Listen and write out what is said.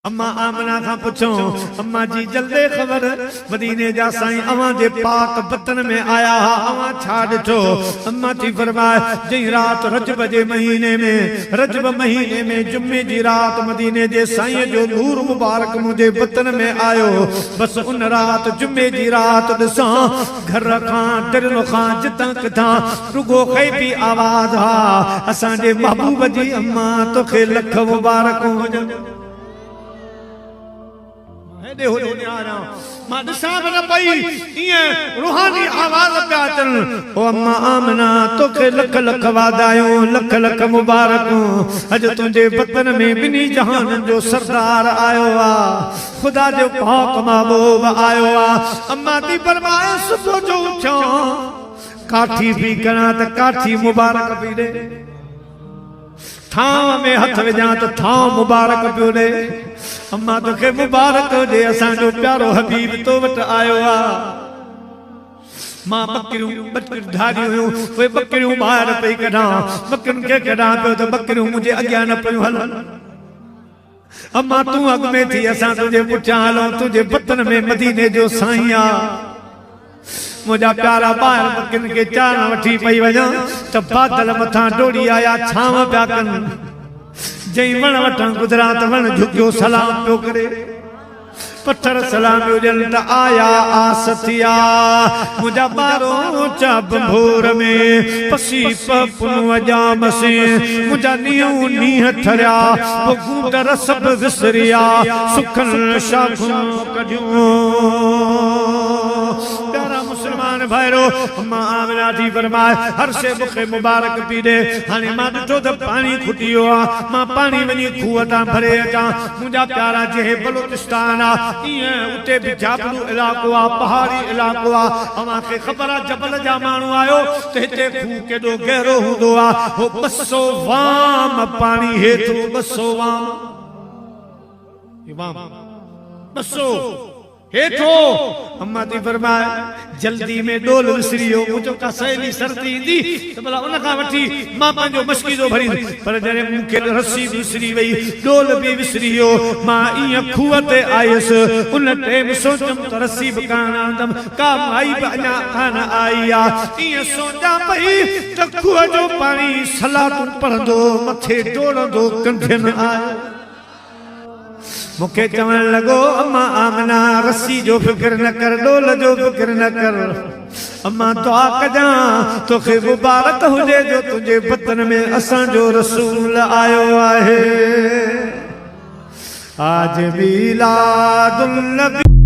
अम्मा आमना का पुछो अम्मा जी जल्दे खबर मदीने जा साईं अवां जे पाक वतन में आया हा अवां छा ॾिठो। अम्मा थी फरमाए जई रात रजब जे महीने में जुम्मे जी रात मदीने जे साईं जो नूर मुबारक मुझे वतन में आयो। बस उन रात जुम्मे जी रात ॾिसां घर खां दिल खां जितां किथां रुगो खैबी आवाज हा असां जे महबूब जी अम्मा तोखे लख मुबारक हुजनि। मां ॾिसां बि न पई इएं रूहानी आवाज़ पिया अचनि ओ अम्मा आमना तोखे लख लख वाधायूं लख लख मुबारकूं। अॼु तुंहिंजे वतन में ॿिन्ही जहाननि जो सरदार आयो आहे ख़ुदा जो पाक महबूब आयो आहे। अम्मा थी फरमाए सुबुह जो उथियो काठी पी कयां त काठी मुबारक पई ॾे थांव में हथ विझां त थांव मुबारक पियो ॾे। अम्मा तोखे मुबारक हुजे असांजो प्यारो हबीब तो वटि आयो आहे। मां बकरियूं धारियूं हुयूं उहे बकरियूं ॿाहिरि पई कढां बकरियुनि खे कढां पियो त बकरियूं मुंहिंजे अॻियां न पियूं हलनि। अम्मा तूं अॻु में थी असां तुंहिंजे पुठियां हलूं तुंहिंजे वतन में मदीने जो साईं आहे। मुंहिंजा प्यारा ॿाहिरि बकरियुनि खे चारण वठी पई वञा त बादल मथां डोड़ी आया छांव पिया कनि। जई वण वटां गुजरा त वण झुकियो सलाम पियो करे पत्थर सलाम पियो ॾियनि त आया आसथिया मुंहिंजा ॿारो चा बंभोर में पसी पपुन वजाम से मुंहिंजा नीहूं नीह थरिया गूंदर सभु विसरिया सुखनि शाखूं कढियूं। प्यारा मुसलमान भाइरो अम्मा आमना थी फरमाए हर शइ मूंखे मुबारक पी ॾे। हाणे मां ॾिठो त पाणी खुटी वियो आहे मां पाणी वञी खूह तां भरे अचां। मुंहिंजा प्यारा जंहिं बलूचिस्तान आहे ईअं उते बि जाबलू इलाइक़ो आहे पहाड़ी इलाइक़ो आहे अव्हां खे ख़बर आहे जबल जा माण्हू आयो त हिते खूह केॾो गहरो हूंदो आहे हो 200 वाम पाणी हेठि 200 वाम 200 हेठो। अम्मा थी फरमाए जल्दी में डोल विसरी वियो मुंहिंजो का सहेली सर्दी ईंदी त भला उन खां वठी मां पंहिंजो मस्कीदो भरी पर जॾहिं मूंखे रस्सी विसरी वई डोल बि विसरी वियो मां ईअं खूह ते आयुसि उन टाइम सोचमि त रस्सी बि कान आंदमि का माई बि अञा कान आई आहे। ईअं सोचां पई त खूह जो पाणी सलातूं पढ़ंदो मथे डोड़ंदो कंठियुनि आयो। मूंखे चवण लॻो अम्मा आमना रस्सी जो फिक्र न कर डोल जो फिक्र न कर अम्मा दुआ कजां तोखे मुबारक हुजे जो तुंहिंजे वतन में असांजो रसूल आयो आहे। आज मिलादुन नबी